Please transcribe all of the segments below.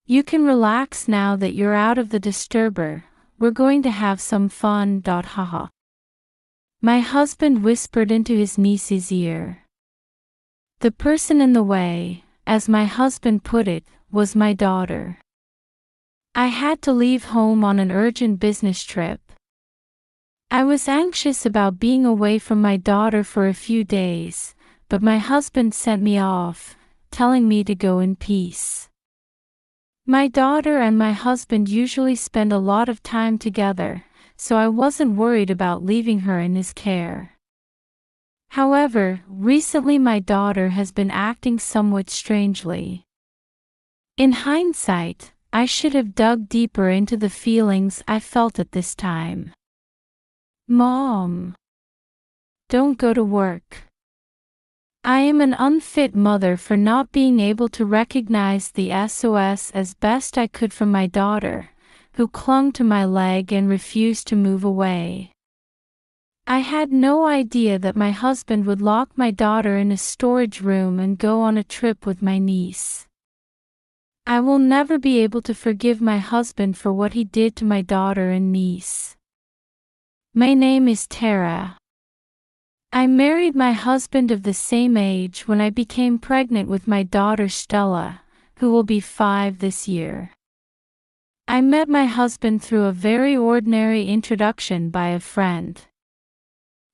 You can relax now that you're out of the disturber. We're going to have some fun. Haha. My husband whispered into his niece's ear. The person in the way, as my husband put it, was my daughter. I had to leave home on an urgent business trip. I was anxious about being away from my daughter for a few days, but my husband sent me off, telling me to go in peace. My daughter and my husband usually spend a lot of time together, so I wasn't worried about leaving her in his care. However, recently my daughter has been acting somewhat strangely. In hindsight, I should have dug deeper into the feelings I felt at this time. Mom, don't go to work. I am an unfit mother for not being able to recognize the SOS as best I could from my daughter, who clung to my leg and refused to move away. I had no idea that my husband would lock my daughter in a storage room and go on a trip with my niece. I will never be able to forgive my husband for what he did to my daughter and niece. My name is Tara. I married my husband of the same age when I became pregnant with my daughter Stella, who will be 5 this year. I met my husband through a very ordinary introduction by a friend.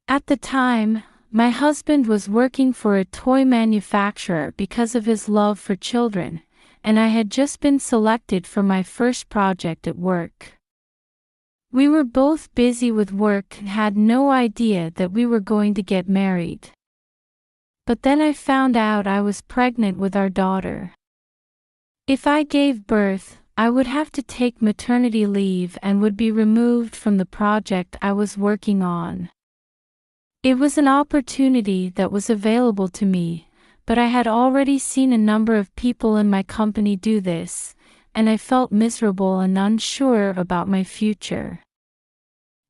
At the time, my husband was working for a toy manufacturer because of his love for children, and I had just been selected for my first project at work. We were both busy with work and had no idea that we were going to get married. But then I found out I was pregnant with our daughter. If I gave birth, I would have to take maternity leave and would be removed from the project I was working on. It was an opportunity that was available to me, but I had already seen a number of people in my company do this, and I felt miserable and unsure about my future.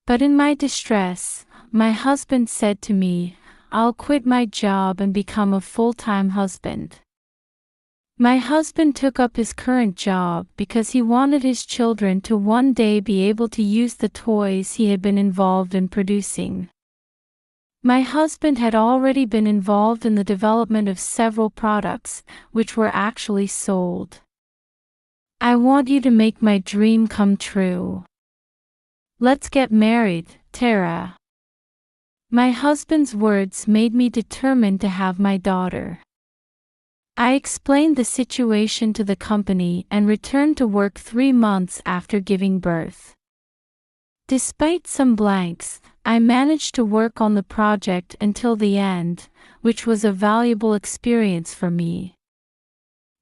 But in my distress, my husband said to me, "I'll quit my job and become a full-time husband." My husband took up his current job because he wanted his children to one day be able to use the toys he had been involved in producing. My husband had already been involved in the development of several products, which were actually sold. I want you to make my dream come true. Let's get married, Tara. My husband's words made me determined to have my daughter. I explained the situation to the company and returned to work 3 months after giving birth. Despite some blanks, I managed to work on the project until the end, which was a valuable experience for me.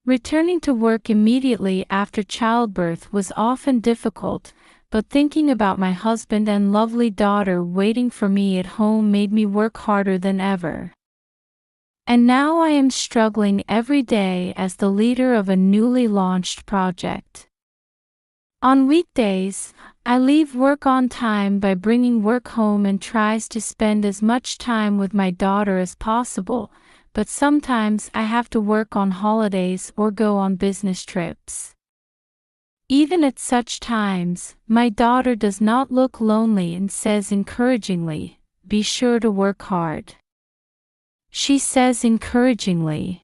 Returning to work immediately after childbirth was often difficult, but thinking about my husband and lovely daughter waiting for me at home made me work harder than ever. And now I am struggling every day as the leader of a newly launched project. On weekdays, I leave work on time by bringing work home and tries to spend as much time with my daughter as possible, but sometimes I have to work on holidays or go on business trips. Even at such times, my daughter does not look lonely and says encouragingly, "Be sure to work hard." She says encouragingly.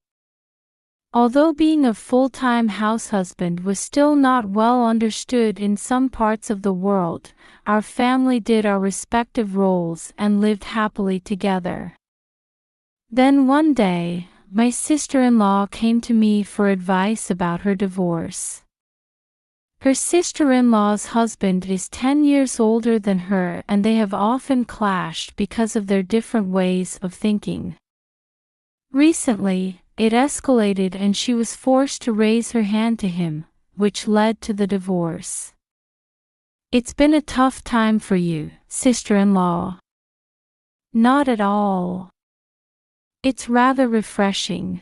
Although being a full-time house husband was still not well understood in some parts of the world, our family did our respective roles and lived happily together. Then one day, my sister-in-law came to me for advice about her divorce. Her sister-in-law's husband is 10 years older than her and they have often clashed because of their different ways of thinking. Recently, it escalated and she was forced to raise her hand to him, which led to the divorce. It's been a tough time for you, sister-in-law. Not at all. It's rather refreshing.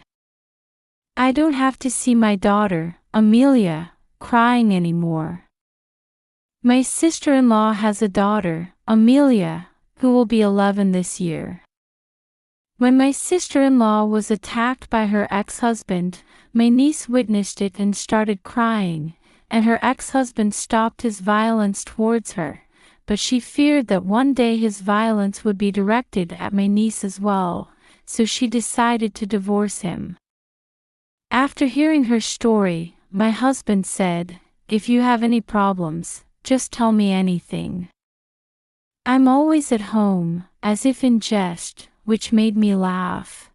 I don't have to see my daughter, Amelia, crying anymore. My sister-in-law has a daughter, Amelia, who will be 11 this year. When my sister-in-law was attacked by her ex-husband, my niece witnessed it and started crying, and her ex-husband stopped his violence towards her, but she feared that one day his violence would be directed at my niece as well, so she decided to divorce him. After hearing her story, my husband said, "If you have any problems, just tell me anything. I'm always at home," as if in jest, which made me laugh.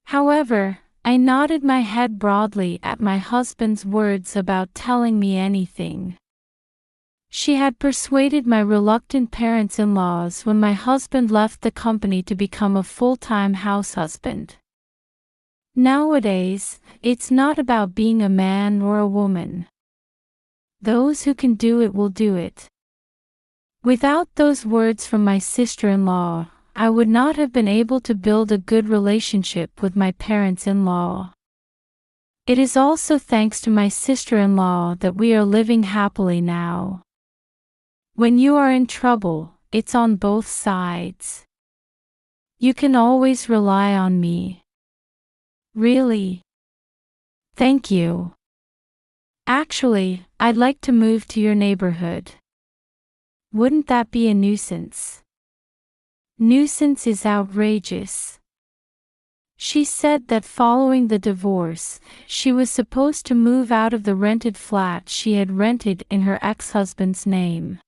However, I nodded my head broadly at my husband's words about telling me anything. She had persuaded my reluctant parents-in-laws when my husband left the company to become a full-time house husband. Nowadays, it's not about being a man or a woman. Those who can do it will do it. Without those words from my sister-in-law, I would not have been able to build a good relationship with my parents-in-law. It is also thanks to my sister-in-law that we are living happily now. When you are in trouble, it's on both sides. You can always rely on me. Really? Thank you. Actually, I'd like to move to your neighborhood. Wouldn't that be a nuisance? Nuisance is outrageous. She said that following the divorce, she was supposed to move out of the rented flat she had rented in her ex-husband's name.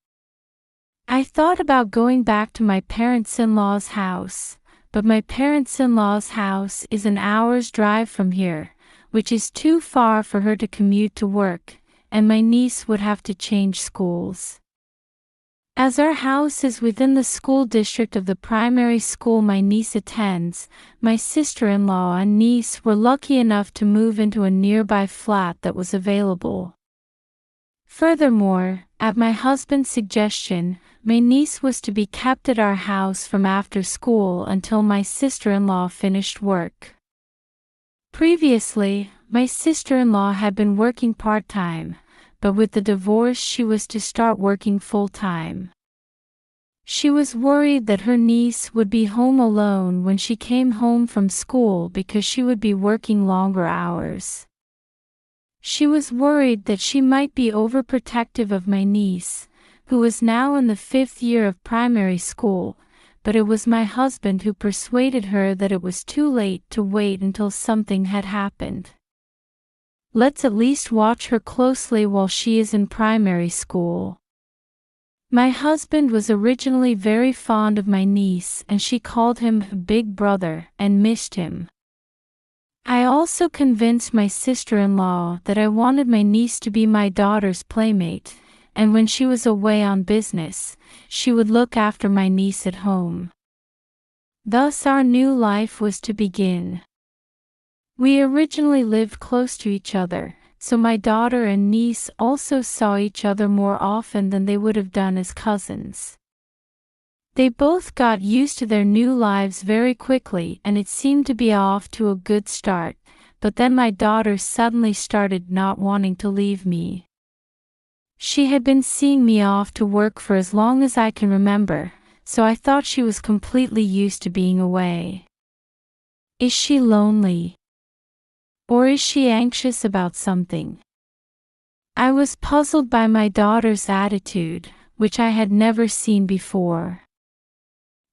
I thought about going back to my parents-in-law's house, but my parents-in-law's house is an hour's drive from here, which is too far for her to commute to work, and my niece would have to change schools. As our house is within the school district of the primary school my niece attends, my sister-in-law and niece were lucky enough to move into a nearby flat that was available. Furthermore, at my husband's suggestion, my niece was to be kept at our house from after school until my sister-in-law finished work. Previously, my sister-in-law had been working part-time, but with the divorce she was to start working full-time. She was worried that her niece would be home alone when she came home from school because she would be working longer hours. She was worried that she might be overprotective of my niece, who was now in the 5th year of primary school, but it was my husband who persuaded her that it was too late to wait until something had happened. Let's at least watch her closely while she is in primary school. My husband was originally very fond of my niece and she called him Big Brother and missed him. I also convinced my sister-in-law that I wanted my niece to be my daughter's playmate, and when she was away on business, she would look after my niece at home. Thus our new life was to begin. We originally lived close to each other, so my daughter and niece also saw each other more often than they would have done as cousins. They both got used to their new lives very quickly and it seemed to be off to a good start, but then my daughter suddenly started not wanting to leave me. She had been seeing me off to work for as long as I can remember, so I thought she was completely used to being away. Is she lonely? Or is she anxious about something? I was puzzled by my daughter's attitude, which I had never seen before.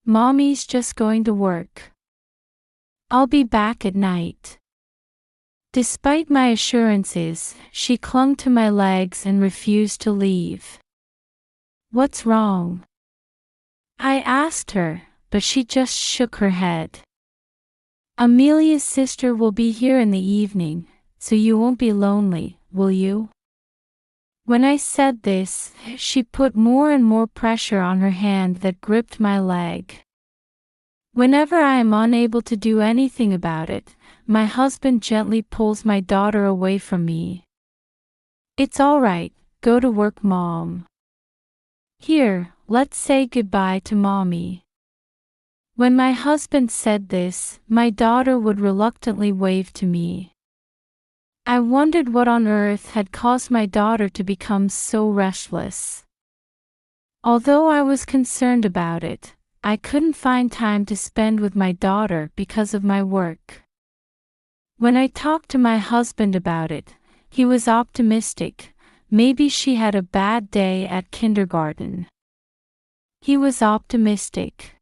Mommy's just going to work. I'll be back at night. Despite my assurances, she clung to my legs and refused to leave. What's wrong? I asked her, but she just shook her head. Amelia's sister will be here in the evening, so you won't be lonely, will you? When I said this, she put more and more pressure on her hand that gripped my leg. Whenever I am unable to do anything about it, my husband gently pulls my daughter away from me. It's all right, go to work, Mom. Here, let's say goodbye to Mommy. When my husband said this, my daughter would reluctantly wave to me. I wondered what on earth had caused my daughter to become so restless. Although I was concerned about it, I couldn't find time to spend with my daughter because of my work. When I talked to my husband about it, he was optimistic. Maybe she had a bad day at kindergarten. He was optimistic.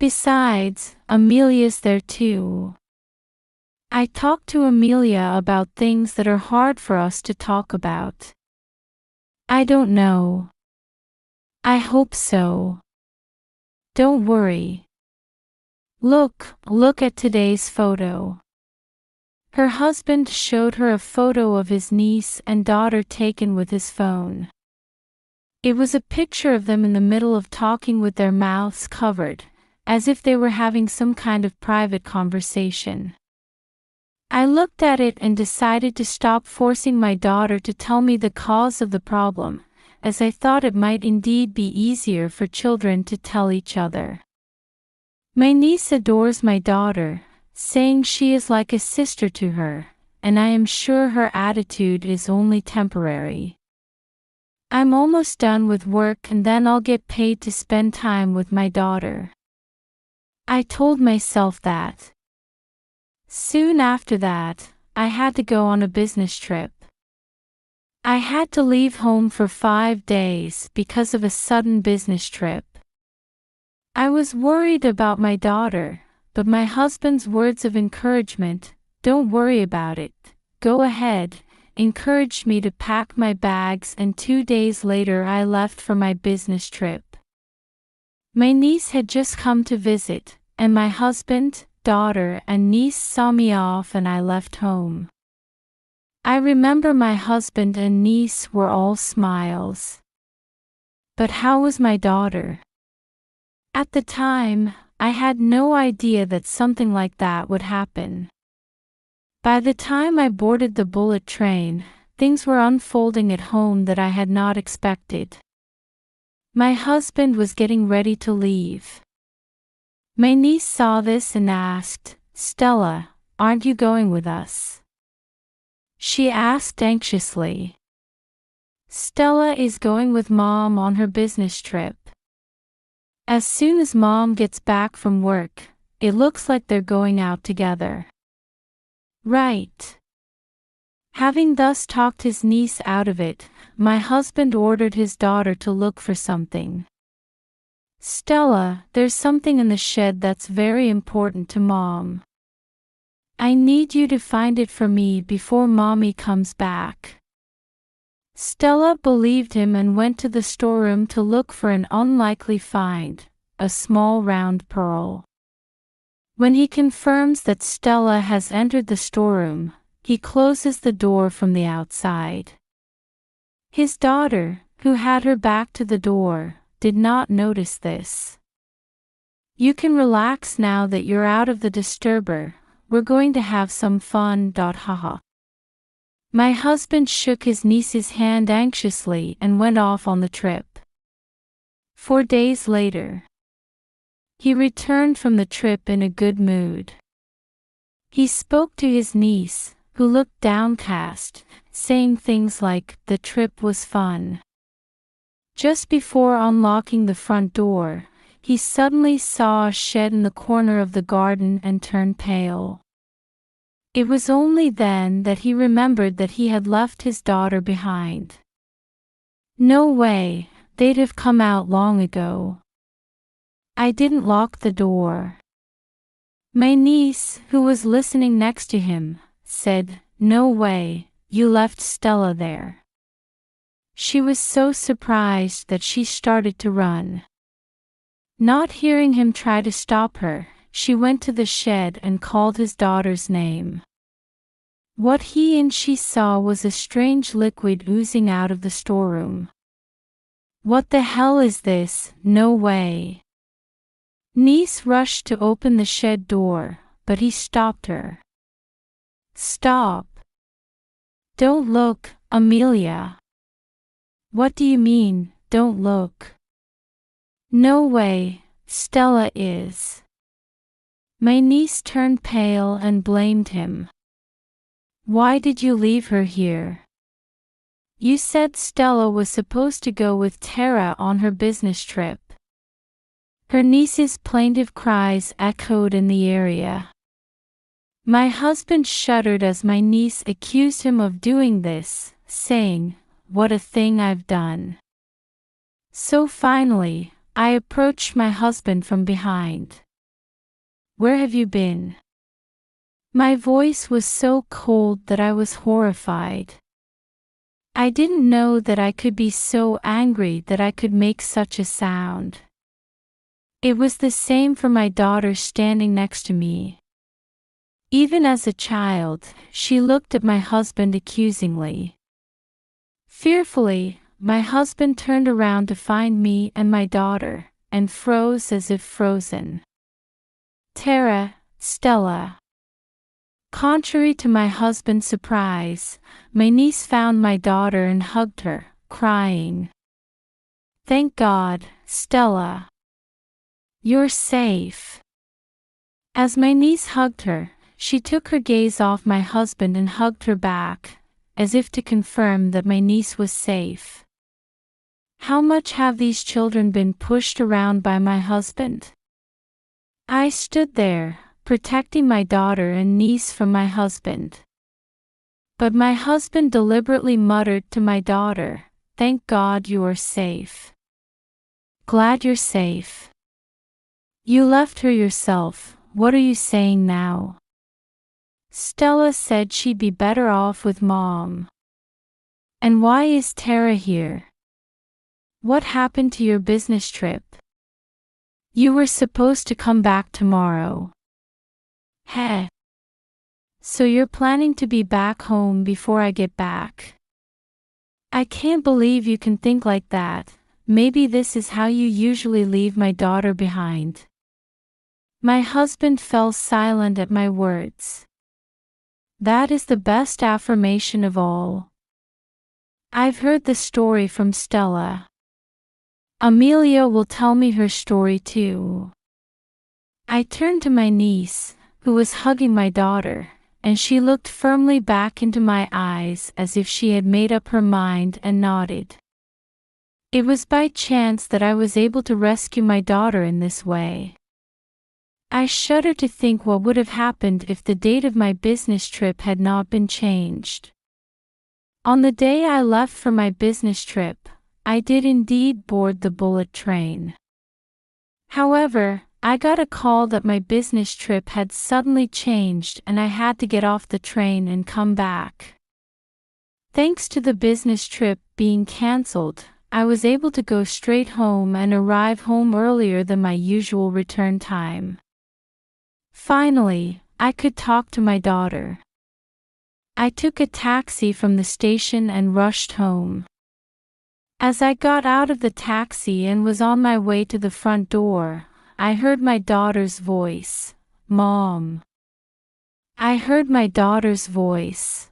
Besides, Amelia's there too. I talked to Amelia about things that are hard for us to talk about. I don't know. I hope so. Don't worry. Look at today's photo. Her husband showed her a photo of his niece and daughter taken with his phone. It was a picture of them in the middle of talking with their mouths covered, as if they were having some kind of private conversation. I looked at it and decided to stop forcing my daughter to tell me the cause of the problem, as I thought it might indeed be easier for children to tell each other. My niece adores my daughter, saying she is like a sister to her, and I am sure her attitude is only temporary. I'm almost done with work and then I'll get paid to spend time with my daughter. I told myself that. Soon after that, I had to go on a business trip. I had to leave home for 5 days because of a sudden business trip. I was worried about my daughter, but my husband's words of encouragement, "Don't worry about it, go ahead," encouraged me to pack my bags, and 2 days later I left for my business trip. My niece had just come to visit, and my husband, daughter, and niece saw me off and I left home. I remember my husband and niece were all smiles. But how was my daughter? At the time, I had no idea that something like that would happen. By the time I boarded the bullet train, things were unfolding at home that I had not expected. My husband was getting ready to leave. My niece saw this and asked, "Stella, aren't you going with us?" She asked anxiously. Stella is going with Mom on her business trip. As soon as Mom gets back from work, it looks like they're going out together. Right. Having thus talked his niece out of it, my husband ordered his daughter to look for something. "Stella, there's something in the shed that's very important to Mom. I need you to find it for me before Mommy comes back." Stella believed him and went to the storeroom to look for an unlikely find, a small round pearl. When he confirms that Stella has entered the storeroom, he closes the door from the outside. His daughter, who had her back to the door, did not notice this. "You can relax now that you're out of the disturber. We're going to have some fun. Haha." My husband shook his niece's hand anxiously and went off on the trip. 4 days later, he returned from the trip in a good mood. He spoke to his niece, who looked downcast, saying things like, "The trip was fun." Just before unlocking the front door, he suddenly saw a shed in the corner of the garden and turned pale. It was only then that he remembered that he had left his daughter behind. No way, they'd have come out long ago. I didn't lock the door. My niece, who was listening next to him, said, "No way, you left Stella there." She was so surprised that she started to run. Not hearing him try to stop her, she went to the shed and called his daughter's name. What he and she saw was a strange liquid oozing out of the storeroom. "What the hell is this? No way." Niece rushed to open the shed door, but he stopped her. "Stop. Don't look, Amelia." "What do you mean, don't look?" "No way, Stella is." My niece turned pale and blamed him. "Why did you leave her here? You said Stella was supposed to go with Tara on her business trip." Her niece's plaintive cries echoed in the area. My husband shuddered as my niece accused him of doing this, saying, "What a thing I've done." So finally, I approached my husband from behind. "Where have you been?" My voice was so cold that I was horrified. I didn't know that I could be so angry that I could make such a sound. It was the same for my daughter standing next to me. Even as a child, she looked at my husband accusingly. Fearfully, my husband turned around to find me and my daughter, and froze as if frozen. "Tara, Stella." Contrary to my husband's surprise, my niece found my daughter and hugged her, crying, "Thank God, Stella. You're safe." As my niece hugged her, she took her gaze off my husband and hugged her back, as if to confirm that my niece was safe. How much have these children been pushed around by my husband? I stood there, protecting my daughter and niece from my husband. But my husband deliberately muttered to my daughter, "Thank God you are safe." "Glad you're safe. You left her yourself, what are you saying now?" "Stella said she'd be better off with Mom." "And why is Tara here? What happened to your business trip? You were supposed to come back tomorrow." "Heh. So you're planning to be back home before I get back? I can't believe you can think like that. Maybe this is how you usually leave my daughter behind." My husband fell silent at my words. That is the best affirmation of all. I've heard the story from Stella. Amelia will tell me her story too. I turned to my niece, who was hugging my daughter, and she looked firmly back into my eyes as if she had made up her mind and nodded. It was by chance that I was able to rescue my daughter in this way. I shudder to think what would have happened if the date of my business trip had not been changed. On the day I left for my business trip, I did indeed board the bullet train. However, I got a call that my business trip had suddenly changed and I had to get off the train and come back. Thanks to the business trip being cancelled, I was able to go straight home and arrive home earlier than my usual return time. Finally, I could talk to my daughter. I took a taxi from the station and rushed home. As I got out of the taxi and was on my way to the front door, I heard my daughter's voice. "Mom." I heard my daughter's voice.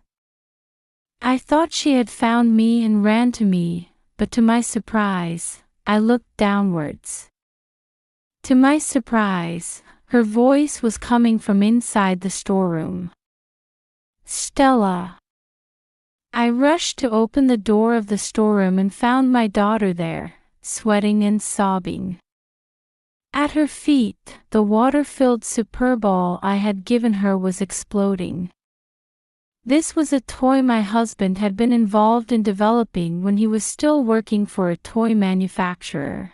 I thought she had found me and ran to me, but to my surprise, I looked downwards. To my surprise, her voice was coming from inside the storeroom. "Stella." I rushed to open the door of the storeroom and found my daughter there, sweating and sobbing. At her feet, the water-filled Super Ball I had given her was exploding. This was a toy my husband had been involved in developing when he was still working for a toy manufacturer.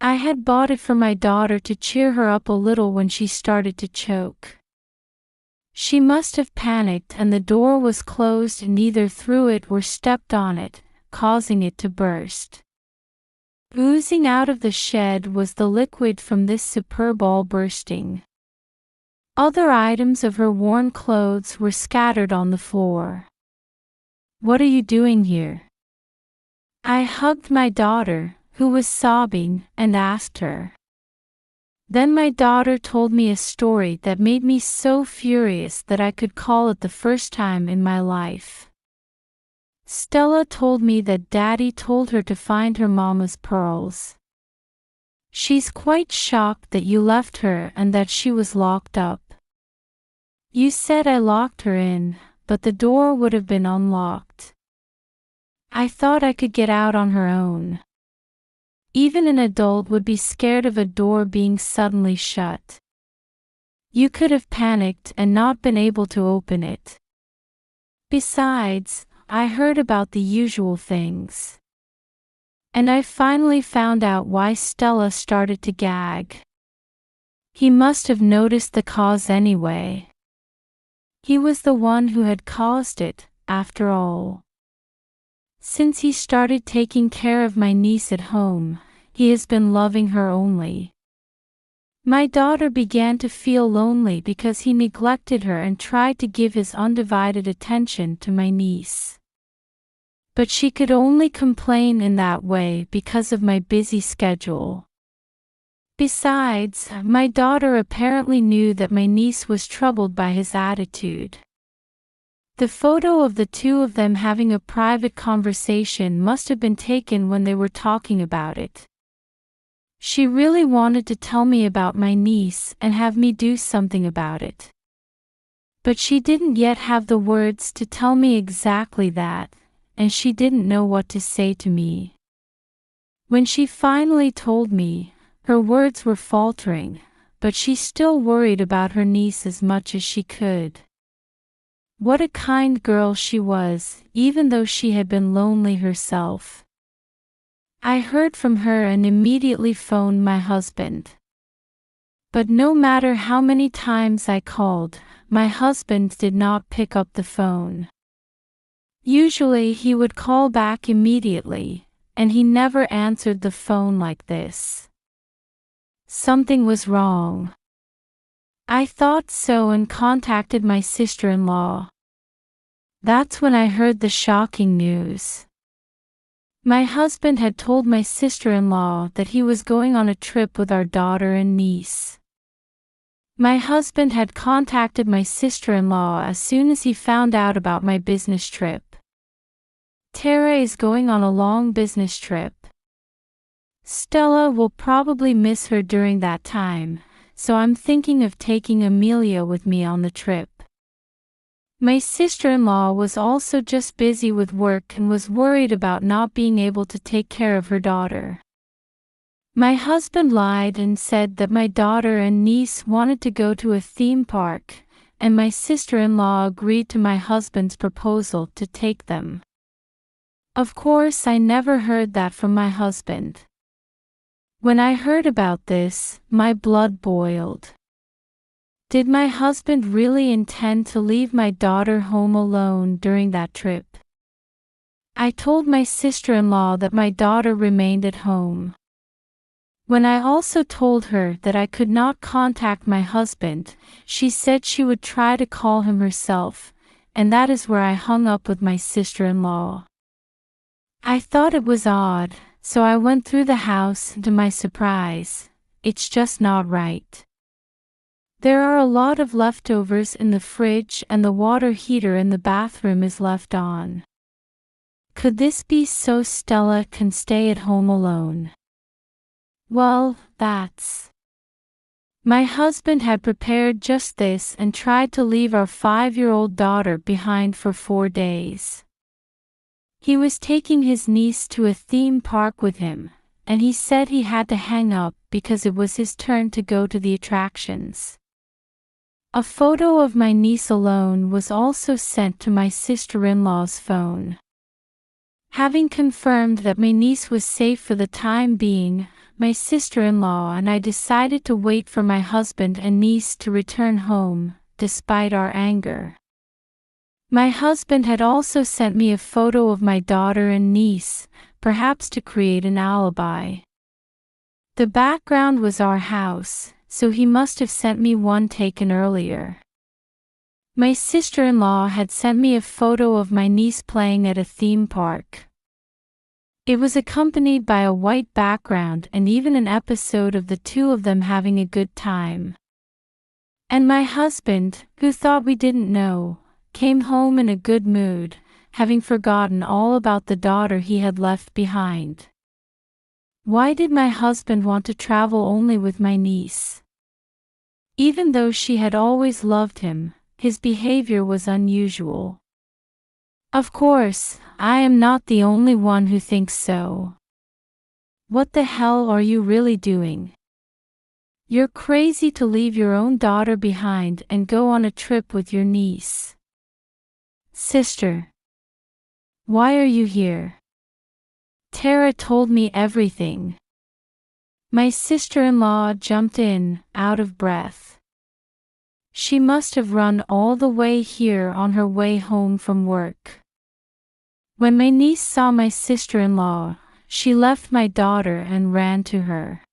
I had bought it for my daughter to cheer her up a little when she started to choke. She must have panicked and the door was closed and either threw it or stepped on it, causing it to burst. Oozing out of the shed was the liquid from this Super Ball bursting. Other items of her worn clothes were scattered on the floor. "What are you doing here?" I hugged my daughter, who was sobbing, and asked her. Then my daughter told me a story that made me so furious that I could call it the first time in my life. Stella told me that Daddy told her to find her mama's pearls. "She's quite shocked that you left her and that she was locked up. You said I locked her in, but the door would have been unlocked. I thought I could get out on her own. Even an adult would be scared of a door being suddenly shut. You could have panicked and not been able to open it. Besides, I heard about the usual things. And I finally found out why Stella started to gag. He must have noticed the cause anyway. He was the one who had caused it, after all. Since he started taking care of my niece at home, he has been loving her only. My daughter began to feel lonely because he neglected her and tried to give his undivided attention to my niece. But she could only complain in that way because of my busy schedule. Besides, my daughter apparently knew that my niece was troubled by his attitude. The photo of the two of them having a private conversation must have been taken when they were talking about it. She really wanted to tell me about my niece and have me do something about it. But she didn't yet have the words to tell me exactly that, and she didn't know what to say to me. When she finally told me, her words were faltering, but she still worried about her niece as much as she could. What a kind girl she was, even though she had been lonely herself. I heard from her and immediately phoned my husband. But no matter how many times I called, my husband did not pick up the phone. Usually he would call back immediately, and he never answered the phone like this. Something was wrong. I thought so and contacted my sister-in-law. That's when I heard the shocking news. My husband had told my sister-in-law that he was going on a trip with our daughter and niece. My husband had contacted my sister-in-law as soon as he found out about my business trip. Tara is going on a long business trip. Stella will probably miss her during that time, so I'm thinking of taking Amelia with me on the trip. My sister-in-law was also just busy with work and was worried about not being able to take care of her daughter. My husband lied and said that my daughter and niece wanted to go to a theme park, and my sister-in-law agreed to my husband's proposal to take them. Of course, I never heard that from my husband. When I heard about this, my blood boiled. Did my husband really intend to leave my daughter home alone during that trip? I told my sister-in-law that my daughter remained at home. When I also told her that I could not contact my husband, she said she would try to call him herself, and that is where I hung up with my sister-in-law. I thought it was odd, so I went through the house, and to my surprise, it's just not right. There are a lot of leftovers in the fridge and the water heater in the bathroom is left on. Could this be so Stella can stay at home alone? Well, that's... My husband had prepared just this and tried to leave our 5-year-old daughter behind for 4 days. He was taking his niece to a theme park with him, and he said he had to hang up because it was his turn to go to the attractions. A photo of my niece alone was also sent to my sister-in-law's phone. Having confirmed that my niece was safe for the time being, my sister-in-law and I decided to wait for my husband and niece to return home, despite our anger. My husband had also sent me a photo of my daughter and niece, perhaps to create an alibi. The background was our house, so he must have sent me one taken earlier. My sister-in-law had sent me a photo of my niece playing at a theme park. It was accompanied by a white background and even an episode of the two of them having a good time. And my husband, who thought we didn't know, came home in a good mood, having forgotten all about the daughter he had left behind. Why did my husband want to travel only with my niece? Even though she had always loved him, his behavior was unusual. Of course, I am not the only one who thinks so. What the hell are you really doing? You're crazy to leave your own daughter behind and go on a trip with your niece. Sister. Why are you here? Tara told me everything. My sister-in-law jumped in, out of breath. She must have run all the way here on her way home from work. When my niece saw my sister-in-law, she left my daughter and ran to her.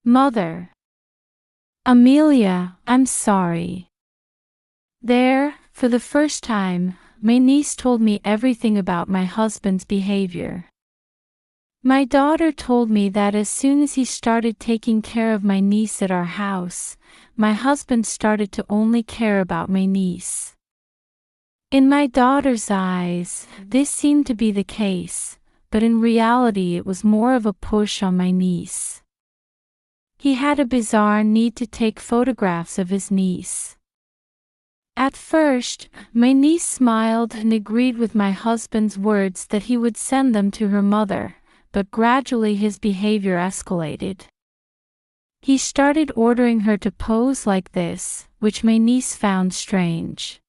Mother. Amelia, I'm sorry. There, for the first time, my niece told me everything about my husband's behavior. My daughter told me that as soon as he started taking care of my niece at our house, my husband started to only care about my niece. In my daughter's eyes, this seemed to be the case, but in reality it was more of a push on my niece. He had a bizarre need to take photographs of his niece. At first, my niece smiled and agreed with my husband's words that he would send them to her mother, but gradually his behavior escalated. He started ordering her to pose like this, which my niece found strange.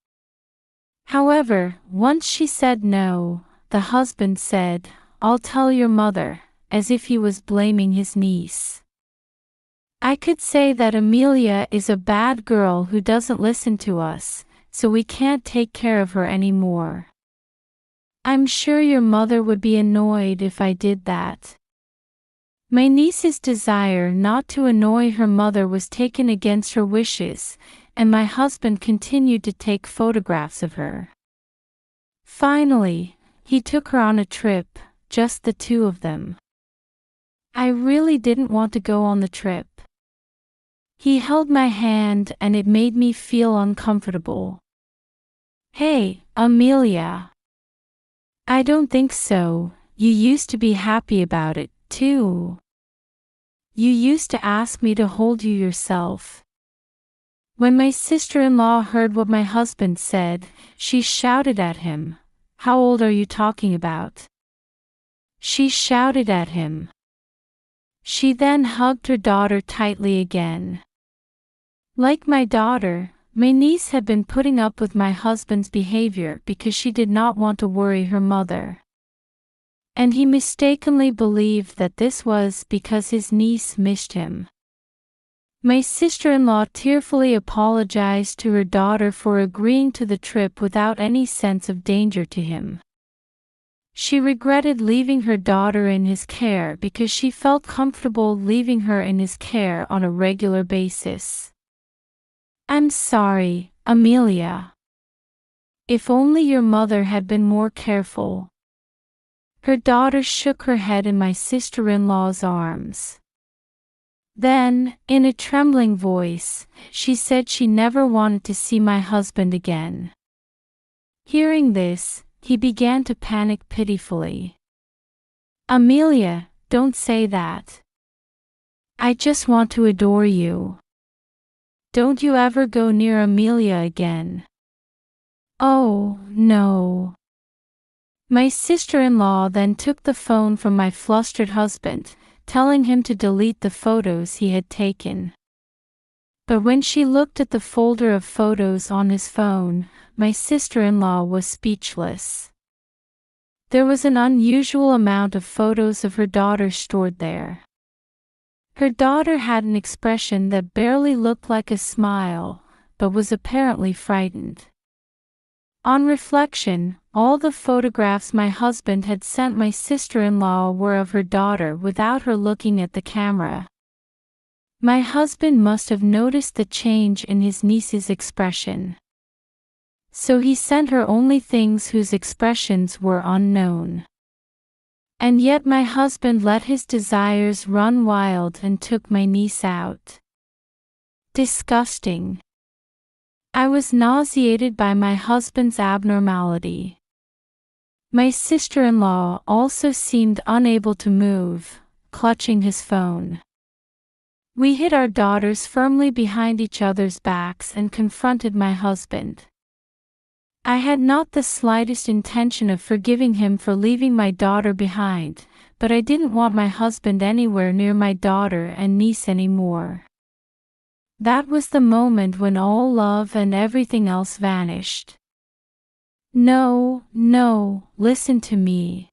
However, once she said no, the husband said, "I'll tell your mother," as if he was blaming his niece. I could say that Amelia is a bad girl who doesn't listen to us, so we can't take care of her anymore. I'm sure your mother would be annoyed if I did that. My niece's desire not to annoy her mother was taken against her wishes, and my husband continued to take photographs of her. Finally, he took her on a trip, just the two of them. I really didn't want to go on the trip. He held my hand and it made me feel uncomfortable. Hey, Amelia. I don't think so. You used to be happy about it, too. You used to ask me to hold you yourself. When my sister-in-law heard what my husband said, she shouted at him, "How old are you talking about?" She shouted at him. She then hugged her daughter tightly again. Like my daughter, my niece had been putting up with my husband's behavior because she did not want to worry her mother. And he mistakenly believed that this was because his niece missed him. My sister-in-law tearfully apologized to her daughter for agreeing to the trip without any sense of danger to him. She regretted leaving her daughter in his care because she felt comfortable leaving her in his care on a regular basis. I'm sorry, Amelia. If only your mother had been more careful. Her daughter shook her head in my sister-in-law's arms. Then, in a trembling voice, she said she never wanted to see my husband again. Hearing this, he began to panic pitifully. Amelia, don't say that. I just want to adore you. Don't you ever go near Amelia again. Oh, no. My sister-in-law then took the phone from my flustered husband, telling him to delete the photos he had taken. But when she looked at the folder of photos on his phone, my sister-in-law was speechless. There was an unusual amount of photos of her daughter stored there. Her daughter had an expression that barely looked like a smile, but was apparently frightened. On reflection, all the photographs my husband had sent my sister-in-law were of her daughter without her looking at the camera. My husband must have noticed the change in his niece's expression. So he sent her only things whose expressions were unknown. And yet my husband let his desires run wild and took my niece out. Disgusting. I was nauseated by my husband's abnormality. My sister-in-law also seemed unable to move, clutching his phone. We hid our daughters firmly behind each other's backs and confronted my husband. I had not the slightest intention of forgiving him for leaving my daughter behind, but I didn't want my husband anywhere near my daughter and niece anymore. That was the moment when all love and everything else vanished. No, listen to me.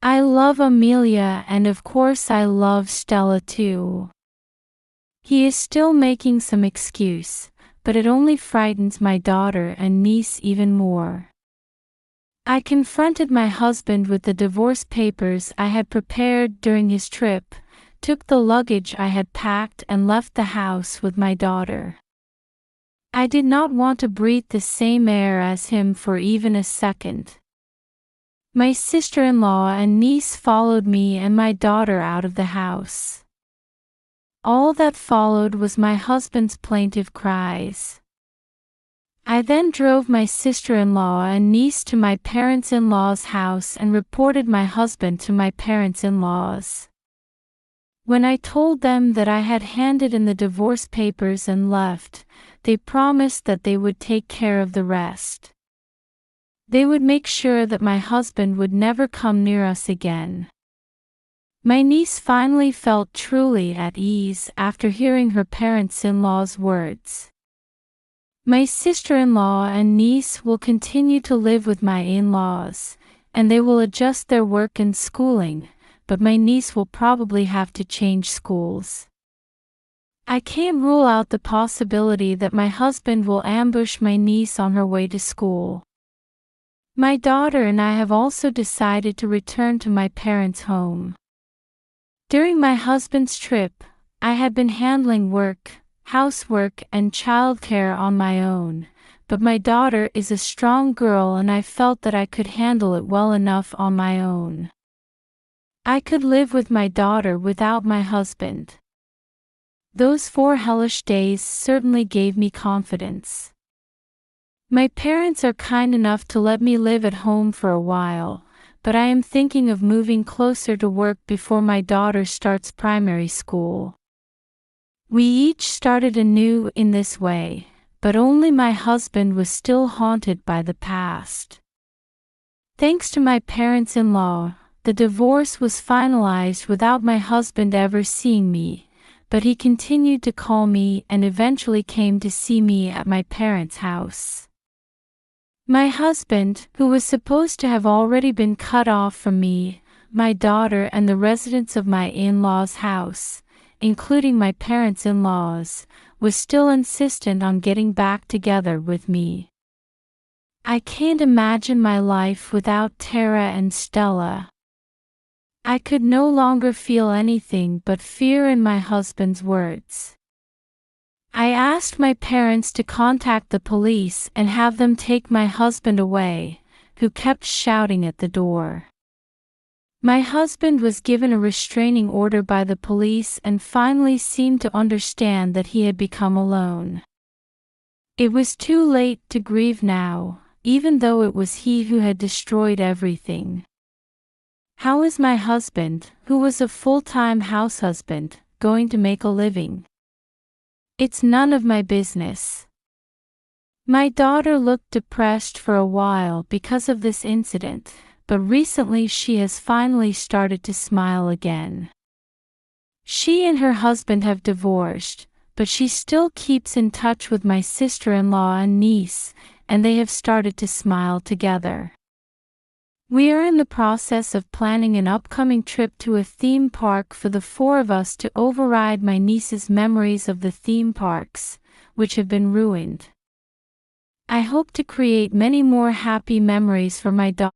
I love Amelia and of course I love Stella too. He is still making some excuse, but it only frightens my daughter and niece even more. I confronted my husband with the divorce papers I had prepared during his trip, took the luggage I had packed and left the house with my daughter. I did not want to breathe the same air as him for even a second. My sister-in-law and niece followed me and my daughter out of the house. All that followed was my husband's plaintive cries. I then drove my sister-in-law and niece to my parents-in-law's house and reported my husband to my parents-in-law's. When I told them that I had handed in the divorce papers and left, they promised that they would take care of the rest. They would make sure that my husband would never come near us again. My niece finally felt truly at ease after hearing her parents-in-law's words. My sister-in-law and niece will continue to live with my in-laws, and they will adjust their work and schooling, but my niece will probably have to change schools. I can't rule out the possibility that my husband will ambush my niece on her way to school. My daughter and I have also decided to return to my parents' home. During my husband's trip, I had been handling work, housework and childcare on my own, but my daughter is a strong girl and I felt that I could handle it well enough on my own. I could live with my daughter without my husband. Those 4 hellish days certainly gave me confidence. My parents are kind enough to let me live at home for a while, but I am thinking of moving closer to work before my daughter starts primary school. We each started anew in this way, but only my husband was still haunted by the past. Thanks to my parents-in-law, the divorce was finalized without my husband ever seeing me, but he continued to call me and eventually came to see me at my parents' house. My husband, who was supposed to have already been cut off from me, my daughter and the residents of my in-laws' house, including my parents-in-laws, was still insistent on getting back together with me. I can't imagine my life without Tara and Stella. I could no longer feel anything but fear in my husband's words. I asked my parents to contact the police and have them take my husband away, who kept shouting at the door. My husband was given a restraining order by the police and finally seemed to understand that he had become alone. It was too late to grieve now, even though it was he who had destroyed everything. How is my husband, who was a full-time house husband, going to make a living? It's none of my business. My daughter looked depressed for a while because of this incident, but recently she has finally started to smile again. She and her husband have divorced, but she still keeps in touch with my sister-in-law and niece, and they have started to smile together. We are in the process of planning an upcoming trip to a theme park for the 4 of us to override my niece's memories of the theme parks, which have been ruined. I hope to create many more happy memories for my daughter.